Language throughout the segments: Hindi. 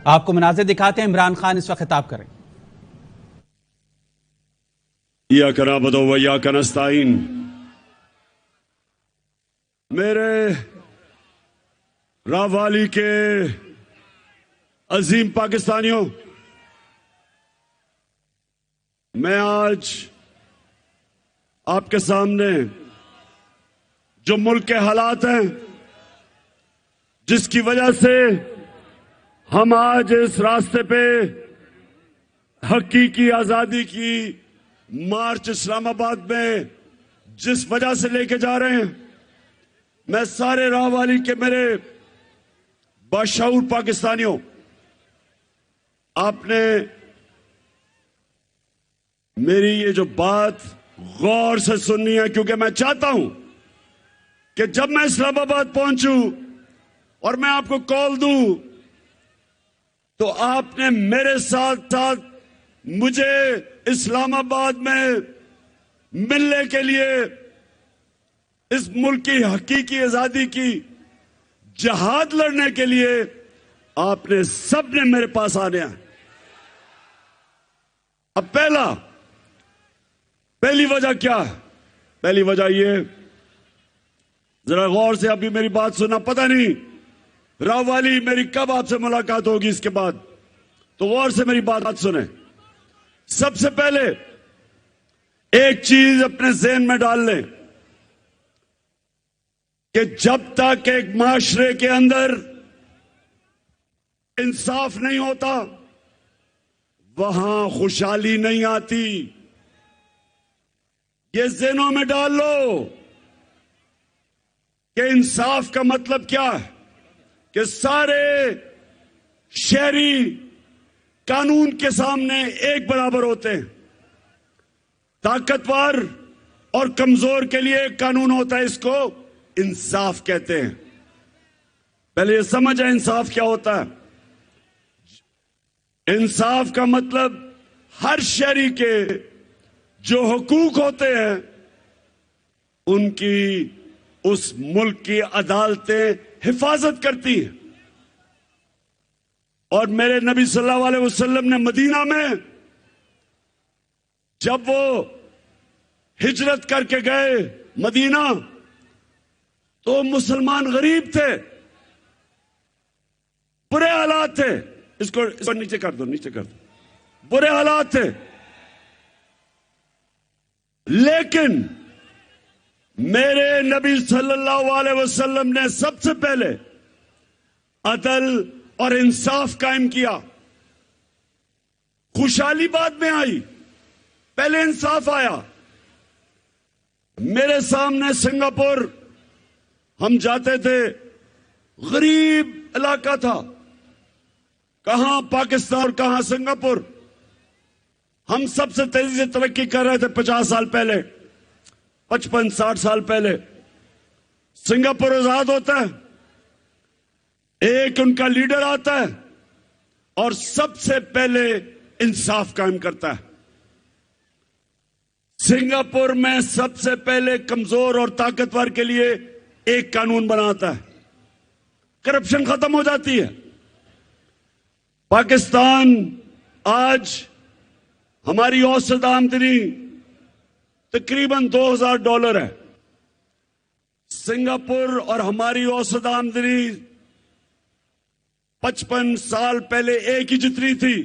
आपको मनाज़िर दिखाते हैं। इमरान खान इस वक्त खिताब करें। इय्याका नअबुदु व इय्याका नस्तईन। मेरे रावाली के अजीम पाकिस्तानियों, मैं आज आपके सामने जो मुल्क के हालात हैं, जिसकी वजह से हम आज इस रास्ते पे हकीकी आजादी की मार्च इस्लामाबाद में जिस वजह से लेके जा रहे हैं, मैं सारे राहवाली के मेरे बाशऊर पाकिस्तानियों, आपने मेरी ये जो बात गौर से सुननी है, क्योंकि मैं चाहता हूं कि जब मैं इस्लामाबाद पहुंचूं और मैं आपको कॉल दूं, तो आपने मेरे साथ साथ मुझे इस्लामाबाद में मिलने के लिए, इस मुल्क की हकीकी आजादी की जहाद लड़ने के लिए आपने सबने मेरे पास आने हैं। अब पहली वजह क्या है? पहली वजह ये, जरा गौर से अभी मेरी बात सुनना। पता नहीं राववाली मेरी कब आपसे मुलाकात होगी इसके बाद, तो गौर से मेरी बात सुने। सबसे पहले एक चीज अपने ज़हन में डाल लें कि जब तक एक माशरे के अंदर इंसाफ नहीं होता, वहां खुशहाली नहीं आती। ये ज़हनों में डाल लो कि इंसाफ का मतलब क्या है, कि सारे शहरी कानून के सामने एक बराबर होते हैं। ताकतवर और कमजोर के लिए एक कानून होता है, इसको इंसाफ कहते हैं। पहले ये समझ है इंसाफ क्या होता है। इंसाफ का मतलब हर शहरी के जो हुकूक होते हैं, उनकी उस मुल्क की अदालतें हिफाजत करती हैं। और मेरे नबी सल्लल्लाहु अलैहि वसल्लम ने मदीना में जब वो हिजरत करके गए मदीना, तो मुसलमान गरीब थे, बुरे हालात थे। इसको नीचे कर दो, नीचे कर दो। बुरे हालात थे, लेकिन मेरे नबी सल्लल्लाहु अलैहि वसल्लम ने सबसे पहले अदल और इंसाफ कायम किया। खुशहाली बाद में आई, पहले इंसाफ आया। मेरे सामने सिंगापुर, हम जाते थे, गरीब इलाका था, कहां पाकिस्तान और कहां सिंगापुर। हम सबसे तेजी से तरक्की कर रहे थे 50 साल पहले, 55-60 साल पहले। सिंगापुर आजाद होता है, एक उनका लीडर आता है और सबसे पहले इंसाफ कायम करता है। सिंगापुर में सबसे पहले कमजोर और ताकतवर के लिए एक कानून बनाता है, करप्शन खत्म हो जाती है। पाकिस्तान आज हमारी औसत आमदनी तकरीबन $2000 है। सिंगापुर और हमारी औसत आमदनी 55 साल पहले एक ही जितनी थी,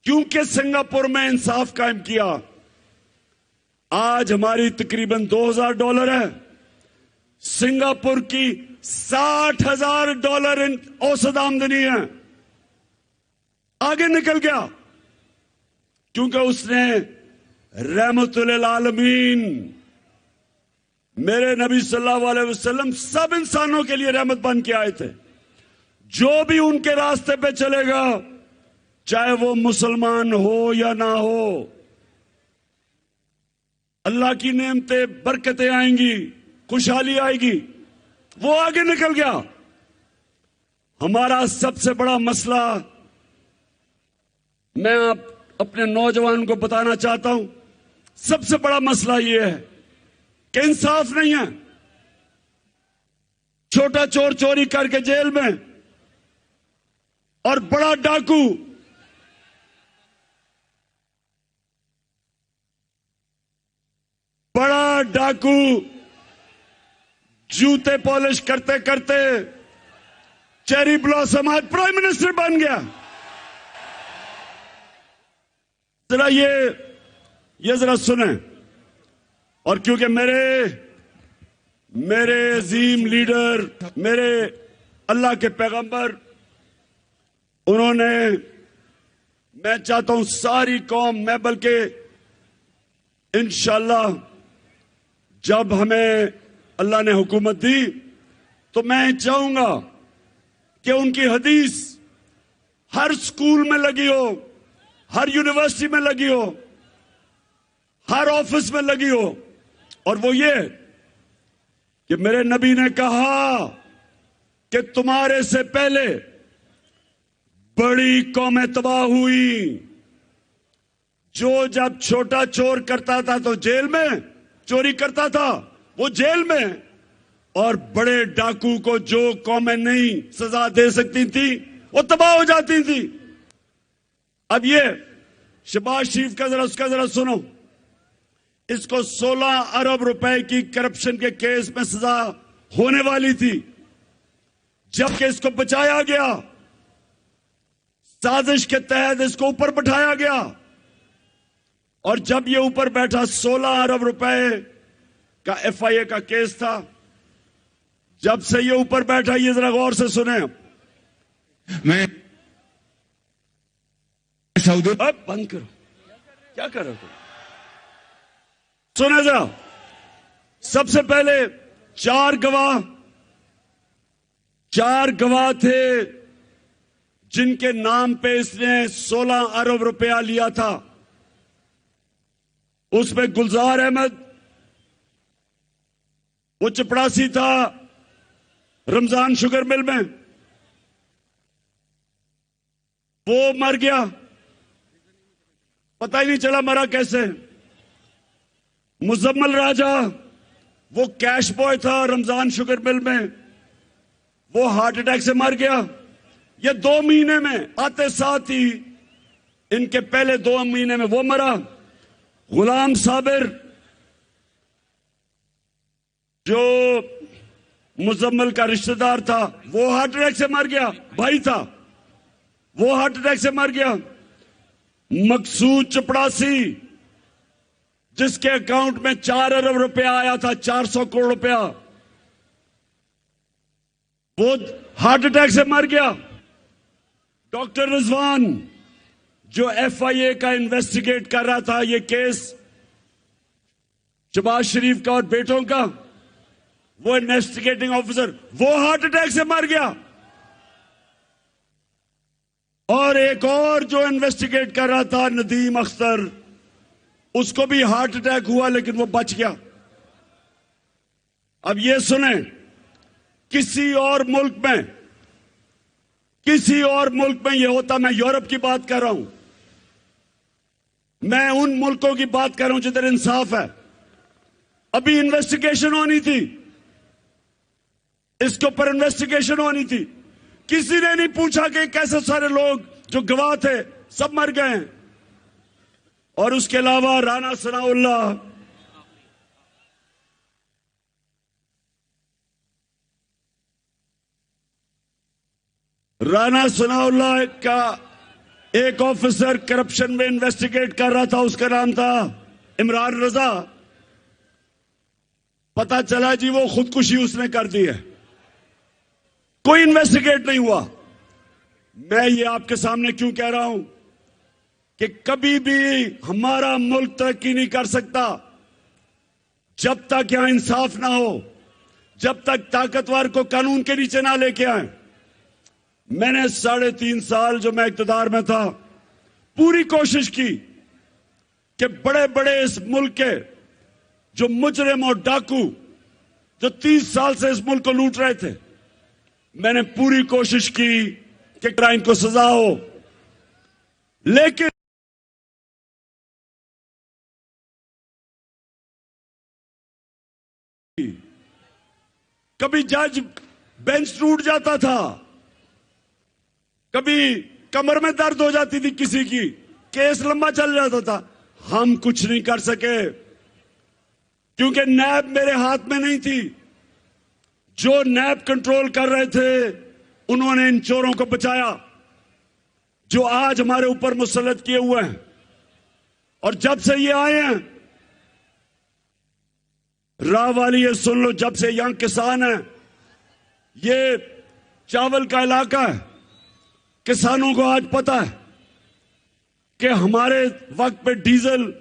क्योंकि सिंगापुर में इंसाफ कायम किया। आज हमारी तकरीबन $2000 है, सिंगापुर की $60,000 औसत आमदनी है। आगे निकल गया क्योंकि उसने रहमतुल आलमीन, मेरे नबी सल्लल्लाहु अलैहि वसल्लम सब इंसानों के लिए रहमत बन के आए थे। जो भी उनके रास्ते पे चलेगा, चाहे वो मुसलमान हो या ना हो, अल्लाह की नेमतें, बरकतें आएंगी, खुशहाली आएगी। वो आगे निकल गया। हमारा सबसे बड़ा मसला, मैं अपने नौजवान को बताना चाहता हूं, सबसे बड़ा मसला यह है कि इंसाफ नहीं है। छोटा चोर चोरी करके जेल में और बड़ा डाकू जूते पॉलिश करते करते चेरी ब्लॉसम आज प्राइम मिनिस्टर बन गया। जरा ये जरा सुने। और क्योंकि मेरे अजीम लीडर, मेरे अल्लाह के पैगंबर, उन्होंने, मैं चाहता हूं सारी कौम, मैं बल्कि इंशाअल्लाह जब हमें अल्लाह ने हुकूमत दी तो मैं चाहूंगा कि उनकी हदीस हर स्कूल में लगी हो, हर यूनिवर्सिटी में लगी हो, हर ऑफिस में लगी हो। और वो ये कि मेरे नबी ने कहा कि तुम्हारे से पहले बड़ी कौमें तबाह हुई। जो जब छोटा चोर करता था तो जेल में चोरी करता था, वो जेल में, और बड़े डाकू को जो कौमें नहीं सजा दे सकती थी वो तबाह हो जाती थी। अब ये शहबाज शरीफ का उसका जरा सुनो। इसको 16 अरब रुपए की करप्शन के केस में सजा होने वाली थी, जबकि इसको बचाया गया, साजिश के तहत इसको ऊपर बैठाया गया। और जब ये ऊपर बैठा, 16 अरब रुपए का FIA का केस था, जब से ये ऊपर बैठा, ये जरा गौर से सुने। मैं सऊदी अब बंद करो, क्या कर रहे हो? सुने जरा। सबसे पहले चार गवाह थे जिनके नाम पे इसने 16 अरब रुपया लिया था। उसमें गुलजार अहमद, वो चपड़ासी था रमजान शुगर मिल में, वो मर गया, पता ही नहीं चला मरा कैसे। मुजम्मल राजा, वो कैश बॉय था रमजान शुगर मिल में, वो हार्ट अटैक से मर गया। ये 2 महीने में आते साथ ही, इनके पहले 2 महीने में वो मरा। गुलाम साबिर, जो मुजम्मल का रिश्तेदार था, वो हार्ट अटैक से मर गया, भाई था, वो हार्ट अटैक से मर गया। मकसूद चपड़ासी, जिसके अकाउंट में 4 अरब रुपया आया था, 400 करोड़ रुपया, वो हार्ट अटैक से मर गया। डॉक्टर रिजवान, जो FIA का इन्वेस्टिगेट कर रहा था ये केस शहबाज शरीफ का और बेटों का, वो इन्वेस्टिगेटिंग ऑफिसर, वो हार्ट अटैक से मर गया। और एक और जो इन्वेस्टिगेट कर रहा था, नदीम अख्तर, उसको भी हार्ट अटैक हुआ लेकिन वो बच गया। अब ये सुने, किसी और मुल्क में ये होता, मैं यूरोप की बात कर रहा हूं, मैं उन मुल्कों की बात कर रहा हूं जिधर इंसाफ है। अभी इन्वेस्टिगेशन होनी थी, इसके ऊपर इन्वेस्टिगेशन होनी थी। किसी ने नहीं पूछा कि कैसे सारे लोग जो गवाह थे सब मर गए हैं। और उसके अलावा राना सनाउल्लाह का एक ऑफिसर करप्शन में इन्वेस्टिगेट कर रहा था, उसका नाम था इमरान रजा। पता चला जी वो खुदकुशी उसने कर दी है, कोई इन्वेस्टिगेट नहीं हुआ। मैं ये आपके सामने क्यों कह रहा हूं कि कभी भी हमारा मुल्क तरक्की नहीं कर सकता जब तक यहां इंसाफ ना हो, जब तक ताकतवर को कानून के नीचे ना लेके आए। मैंने 3.5 साल जो मैं इक्तदार में था, पूरी कोशिश की कि बड़े बड़े इस मुल्क के जो मुजरिम और डाकू जो 30 साल से इस मुल्क को लूट रहे थे, मैंने पूरी कोशिश की कि क्राइम को सजा हो। लेकिन कभी जज बेंच टूट जाता था, कभी कमर में दर्द हो जाती थी किसी की, केस लंबा चल जाता था। हम कुछ नहीं कर सके क्योंकि नैब मेरे हाथ में नहीं थी। जो नैब कंट्रोल कर रहे थे उन्होंने इन चोरों को बचाया जो आज हमारे ऊपर मुसल्लत किए हुए हैं। और जब से ये आए हैं, राह वाली ये सुन लो, जब से यहां किसान है, ये चावल का इलाका है, किसानों को आज पता है कि हमारे वक्त पे डीजल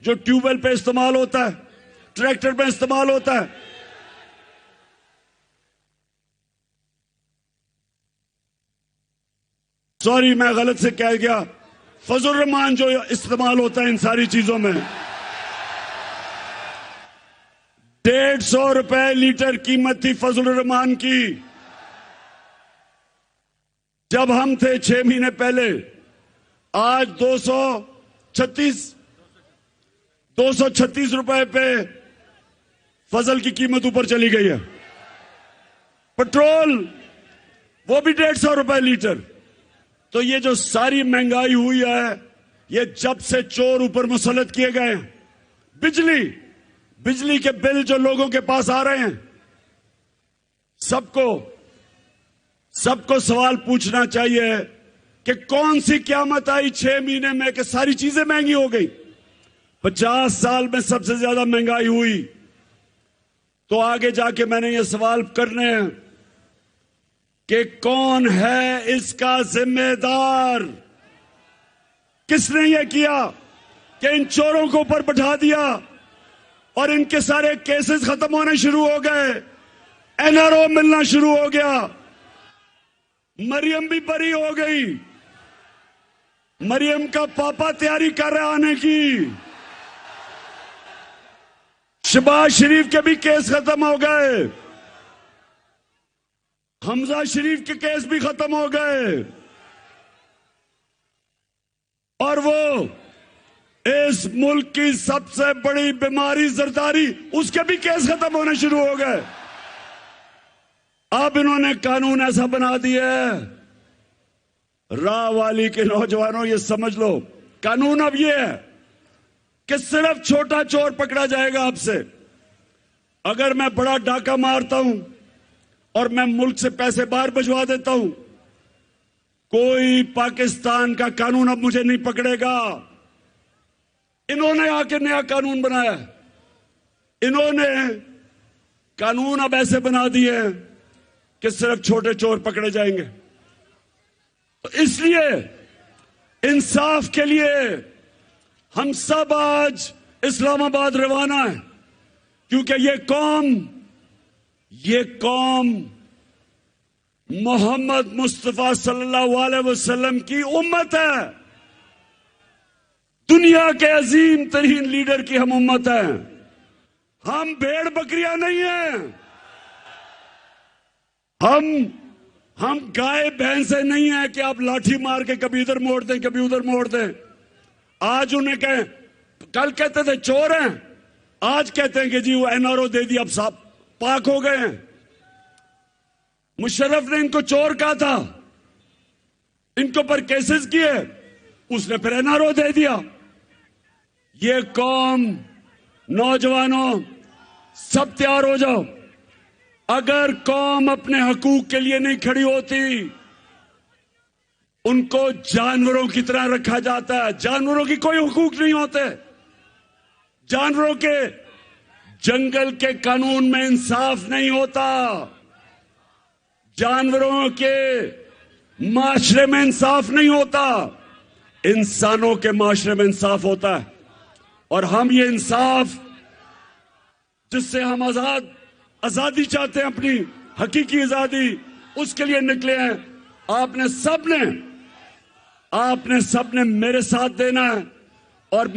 जो ट्यूबवेल पे इस्तेमाल होता है, ट्रैक्टर पे इस्तेमाल होता है, सॉरी मैं गलत से कह गया, फजल रहमान जो इस्तेमाल होता है इन सारी चीजों में, 150 रुपए लीटर कीमत थी फजल रहमान की जब हम थे 6 महीने पहले। आज 236 रुपए पे फजल की कीमत ऊपर चली गई है। पेट्रोल वो भी 150 रुपए लीटर। तो ये जो सारी महंगाई हुई है, ये जब से चोर ऊपर मुसल्लत किए गए हैं। बिजली के बिल जो लोगों के पास आ रहे हैं, सबको सवाल पूछना चाहिए कि कौन सी क़यामत आई 6 महीने में कि सारी चीजें महंगी हो गई। 50 साल में सबसे ज्यादा महंगाई हुई। तो आगे जाके मैंने ये सवाल करने हैं कि कौन है इसका जिम्मेदार? किसने ये किया कि इन चोरों को ऊपर बैठा दिया और इनके सारे केसेस खत्म होने शुरू हो गए, एनआरओ मिलना शुरू हो गया, मरियम भी बरी हो गई, मरियम का पापा तैयारी कर रहा आने की, शहबाज शरीफ के भी केस खत्म हो गए, हमजा शरीफ के केस भी खत्म हो गए, और वो इस मुल्क की सबसे बड़ी बीमारी जरदारी, उसके भी केस खत्म होने शुरू हो गए। अब इन्होंने कानून ऐसा बना दिया है, राह वाली के नौजवानों ये समझ लो, कानून अब ये है कि सिर्फ छोटा चोर पकड़ा जाएगा आपसे। अगर मैं बड़ा डाका मारता हूं और मैं मुल्क से पैसे बाहर भिजवा देता हूं, कोई पाकिस्तान का कानून अब मुझे नहीं पकड़ेगा। इन्होंने आके नया कानून बनाया, इन्होंने कानून अब ऐसे बना दिए हैं कि सिर्फ छोटे चोर पकड़े जाएंगे। तो इसलिए इंसाफ के लिए हम सब आज इस्लामाबाद रवाना है, क्योंकि ये कौम मोहम्मद मुस्तफा सल्लल्लाहु अलैहि वसल्लम की उम्मत है। दुनिया के अजीम तरीन लीडर की हम उम्मत है। हम भेड़ बकरियां नहीं हैं, हम गाय भैंसे नहीं है कि आप लाठी मार के कभी इधर मोड़ दें कभी उधर मोड़ दें। आज उन्हें कहें, कल कहते थे चोर हैं, आज कहते हैं कि जी वो एनआरओ दे दिया, अब साहब पाक हो गए हैं। मुशर्रफ ने इनको चोर कहा था, इनको पर केसेस किए, उसने फिर एनआरओ दे दिया। ये कौम, नौजवानों सब तैयार हो जाओ। अगर कौम अपने हकूक के लिए नहीं खड़ी होती, उनको जानवरों की तरह रखा जाता है। जानवरों की कोई हुकूक नहीं होते। जानवरों के जंगल के कानून में इंसाफ नहीं होता, जानवरों के माशरे में इंसाफ नहीं होता, इंसानों के माशरे में इंसाफ होता है। और हम ये इंसाफ जिससे हम आजादी चाहते हैं, अपनी हकीकी आजादी, उसके लिए निकले हैं। आपने सबने मेरे साथ देना है। और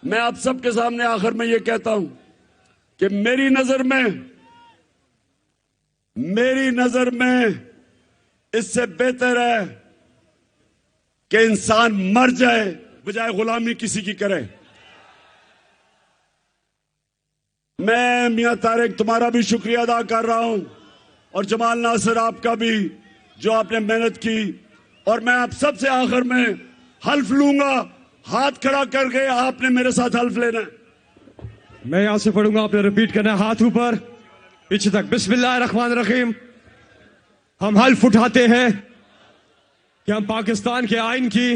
मैं आप सबके सामने आखिर में ये कहता हूं कि मेरी नजर में इससे बेहतर है कि इंसान मर जाए बजाय गुलामी किसी की करे। मैं मियां तारिक तुम्हारा भी शुक्रिया अदा कर रहा हूं, और जमाल नासिर आपका भी, जो आपने मेहनत की और मैं आप सबसे आखिर में हल्फ लूंगा। हाथ खड़ा करके आपने मेरे साथ हल्फ लेना है। मैं यहां से पढ़ूंगा, आपने रिपीट करना है, हाथ ऊपर पीछे तक। बिस्मिल्लाहिर्रहमानिर्रहीम। हम हल्फ उठाते हैं कि हम पाकिस्तान के आइन की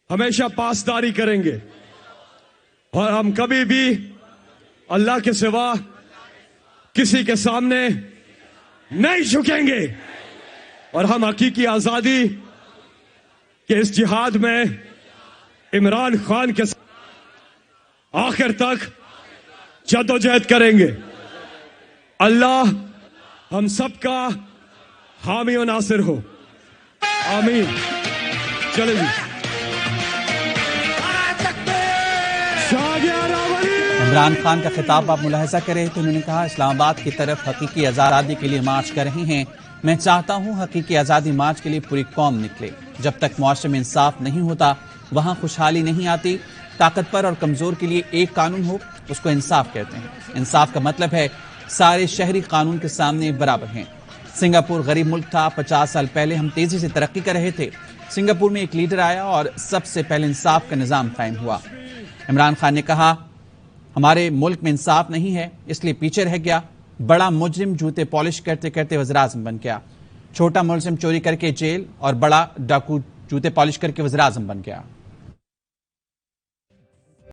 हमेशा पासदारी करेंगे और हम कभी भी अल्लाह के सिवा किसी के सामने नहीं झुकेंगे और हम हकीकी आजादी के इस जिहाद में इमरान खान के साथ आखिर तक जद्दोजहद करेंगे। अल्लाह हम सबका हामी और नासिर हो, आमीन। चले जी। इमरान खान का खिताब आप मुलाहिजा करें तो उन्होंने कहा, इस्लामाबाद की तरफ हकीकी आज़ादी के लिए मार्च कर रहे हैं। मैं चाहता हूं हकीकी आज़ादी मार्च के लिए पूरी कौम निकले। जब तक मुआशरे में इंसाफ नहीं होता वहां खुशहाली नहीं आती। ताकतवर और कमजोर के लिए एक कानून हो, उसको इंसाफ कहते हैं। इंसाफ का मतलब है सारे शहरी कानून के सामने बराबर हैं। सिंगापुर गरीब मुल्क था, 50 साल पहले हम तेजी से तरक्की कर रहे थे। सिंगापुर में एक लीडर आया और सबसे पहले इंसाफ का निजाम कायम हुआ। इमरान खान ने कहा, हमारे मुल्क में इंसाफ नहीं है इसलिए पीछे रह गया। बड़ा मुजरिम जूते पॉलिश करते करते वज़ीर-ए-आज़म बन गया। छोटा मुलजिम चोरी करके जेल और बड़ा डाकू जूते पॉलिश करके वज़ीर-ए-आज़म बन गया।